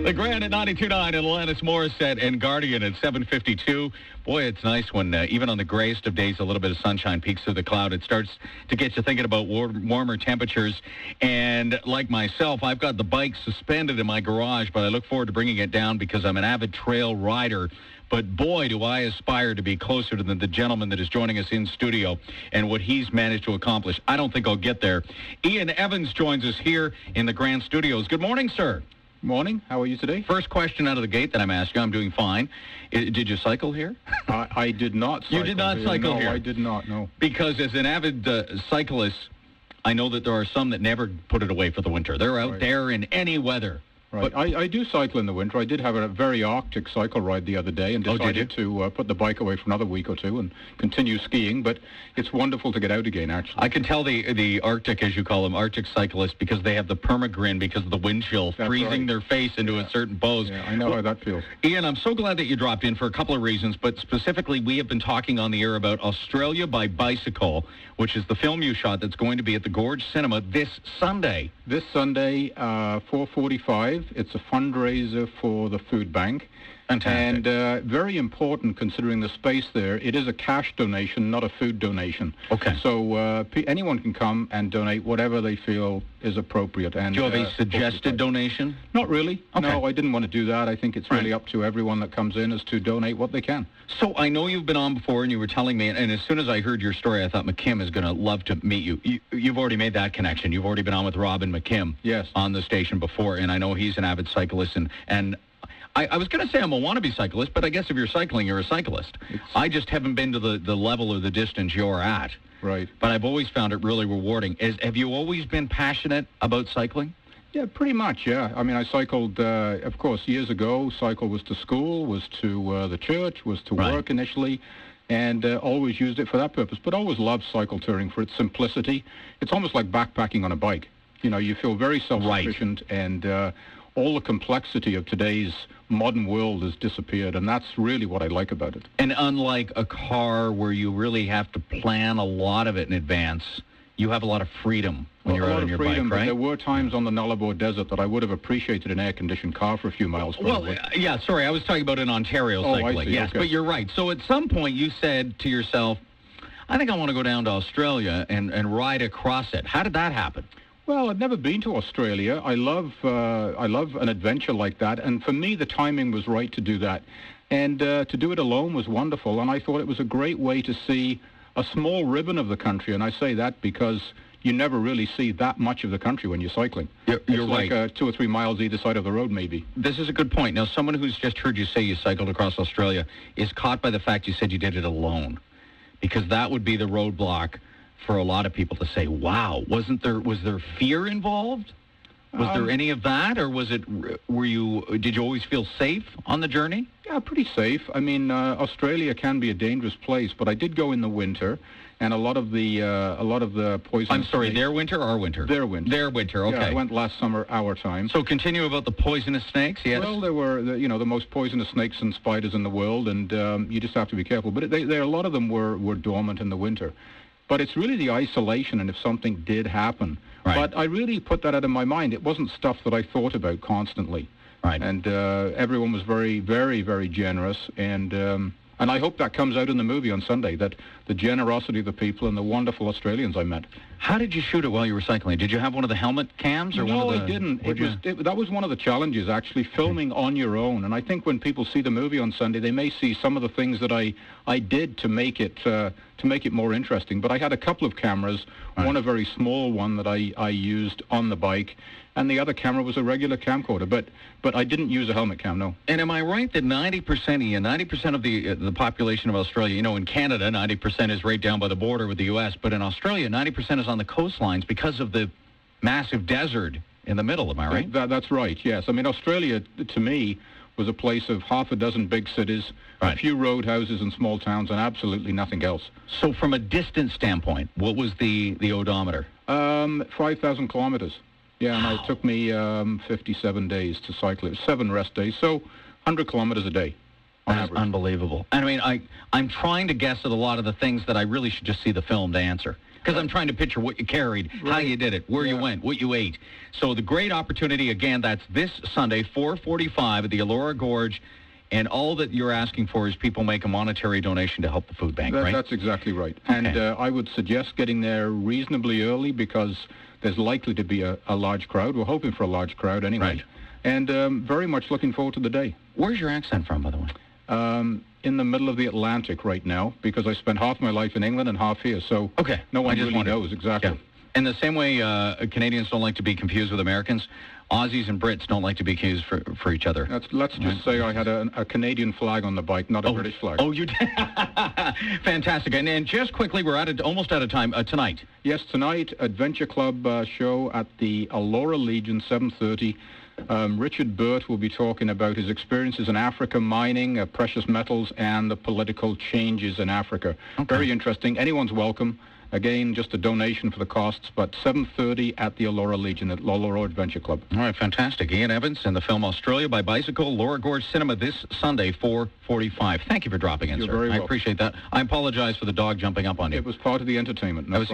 The Grand at 92.9 and Alanis Morissette and Guardian at 7:52. Boy, it's nice when even on the grayest of days, a little bit of sunshine peeks through the cloud. It starts to get you thinking about warmer temperatures. And like myself, I've got the bike suspended in my garage, but I look forward to bringing it down because I'm an avid trail rider. But boy, do I aspire to be closer to the gentleman that is joining us in studio and what he's managed to accomplish. I don't think I'll get there. Ian Evans joins us here in the Grand Studios. Good morning, sir. Morning. How are you today? First question out of the gate that I'm asking. I'm doing fine. Did you cycle here? I did not cycle. You did not cycle here? No, I did not, no. Because as an avid cyclist, I know that there are some that never put it away for the winter. They're out there in any weather. Right. But I do cycle in the winter. I did have a very Arctic cycle ride the other day and decided to put the bike away for another week or two and continue skiing. But it's wonderful to get out again, actually. I can tell the Arctic, as you call them, Arctic cyclists, because they have the permagrin because of the wind chill, freezing their face into a certain pose. Yeah, I know how that feels. Ian, I'm so glad that you dropped in for a couple of reasons, but specifically we have been talking on the air about Australia by Bicycle, which is the film you shot that's going to be at the Gorge Cinema this Sunday. This Sunday, 4:45. It's a fundraiser for the food bank. Fantastic. And very important, considering the space there, it is a cash donation, not a food donation. Okay. So anyone can come and donate whatever they feel is appropriate. And do you have a suggested donation? Not really. Okay. No, I didn't want to do that. I think it's really up to everyone that comes in as to donate what they can. So I know you've been on before, and you were telling me, and as soon as I heard your story, I thought McKim is going to love to meet you. You've already made that connection. You've already been on with Robin McKim on the station before, and I know he's an avid cyclist, and I was going to say I'm a wannabe cyclist, but I guess if you're cycling, you're a cyclist. I just haven't been to the level or the distance you're at. Right. But I've always found it really rewarding. Have you always been passionate about cycling? Yeah, pretty much, yeah. I mean, I cycled, of course, years ago. Cycle was to school, was to the church, was to work initially, and always used it for that purpose. But always loved cycle touring for its simplicity. It's almost like backpacking on a bike. You know, you feel very self-sufficient, and all the complexity of today's modern world has disappeared, and that's really what I like about it. And unlike a car where you really have to plan a lot of it in advance, you have a lot of freedom when you're out on your bike, right? But there were times on the Nullarbor Desert that I would have appreciated an air-conditioned car for a few miles. Well, yeah, sorry, I was talking about in Ontario cycling. I see. Yes, but you're right. So at some point you said to yourself, I think I want to go down to Australia and ride across it. How did that happen? Well, I've never been to Australia. I love an adventure like that, and for me, the timing was right to do that. And to do it alone was wonderful, and I thought it was a great way to see a small ribbon of the country, and I say that because you never really see that much of the country when you're cycling. You're right. Like 2 or 3 miles either side of the road, maybe. This is a good point. Now, someone who's just heard you say you cycled across Australia is caught by the fact you said you did it alone, because that would be the roadblock for a lot of people to say, wow, was there fear involved? Was there any of that, or did you always feel safe on the journey? Yeah, pretty safe. I mean, Australia can be a dangerous place, but I did go in the winter, and a lot of the poisonous I'm sorry, snakes, their winter or our winter? Their winter. Their winter, okay. Yeah, I went last summer, our time. So continue about the poisonous snakes, yes? Well, there were, the most poisonous snakes and spiders in the world, and you just have to be careful. But a lot of them were dormant in the winter. But it's really the isolation, and if something did happen. Right. But I really put that out of my mind. It wasn't stuff that I thought about constantly. Right. And everyone was very, very, very generous. And I hope that comes out in the movie on Sunday, that the generosity of the people and the wonderful Australians I met. How did you shoot it while you were cycling? Did you have one of the helmet cams? Or no, one of the, I didn't. That was one of the challenges, actually, filming on your own. And I think when people see the movie on Sunday, they may see some of the things that I did to make it more interesting. But I had a couple of cameras, one a very small one that I used on the bike, and the other camera was a regular camcorder. But I didn't use a helmet cam, no. And am I right that 90% of the population of Australia, in Canada, 90% is right down by the border with the U.S., but in Australia, 90% is on the coastlines because of the massive desert in the middle, am I right? That's right, yes. I mean, Australia, to me, was a place of half a dozen big cities, a few roadhouses and small towns, and absolutely nothing else. So from a distance standpoint, what was the odometer? 5,000 kilometers. Yeah, and it took me 57 days to cycle it, 7 rest days, so 100 kilometers a day. That's unbelievable. And I mean, I'm trying to guess at a lot of the things that I really should just see the film to answer. because I'm trying to picture what you carried, how you did it, where you went, what you ate. So the great opportunity, again, that's this Sunday, 4:45 at the Elora Gorge. And all that you're asking for is people make a monetary donation to help the food bank, right? That's exactly right. Okay. And I would suggest getting there reasonably early because there's likely to be a large crowd. We're hoping for a large crowd anyway. Right. And very much looking forward to the day. Where's your accent from, by the way? In the middle of the Atlantic right now because I spent half my life in England and half here. So no one really knows exactly. Yeah. In the same way Canadians don't like to be confused with Americans, Aussies and Brits don't like to be confused for each other. Let's just say I had a Canadian flag on the bike, not a British flag. Oh, you did? Fantastic. And just quickly, we're almost out of time tonight. Yes, tonight, Adventure Club show at the Elora Legion, 7:30. Richard Burt will be talking about his experiences in Africa, mining, precious metals, and the political changes in Africa. Okay. Very interesting. Anyone's welcome. Again, just a donation for the costs, but 7:30 at the Elora Legion at Elora Adventure Club. All right, fantastic. Ian Evans and the film Australia by Bicycle, Elora Gorge Cinema this Sunday, 4:45. Thank you for dropping in, You're sir. very welcome. I appreciate that. I apologize for the dog jumping up on you. It was part of the entertainment. No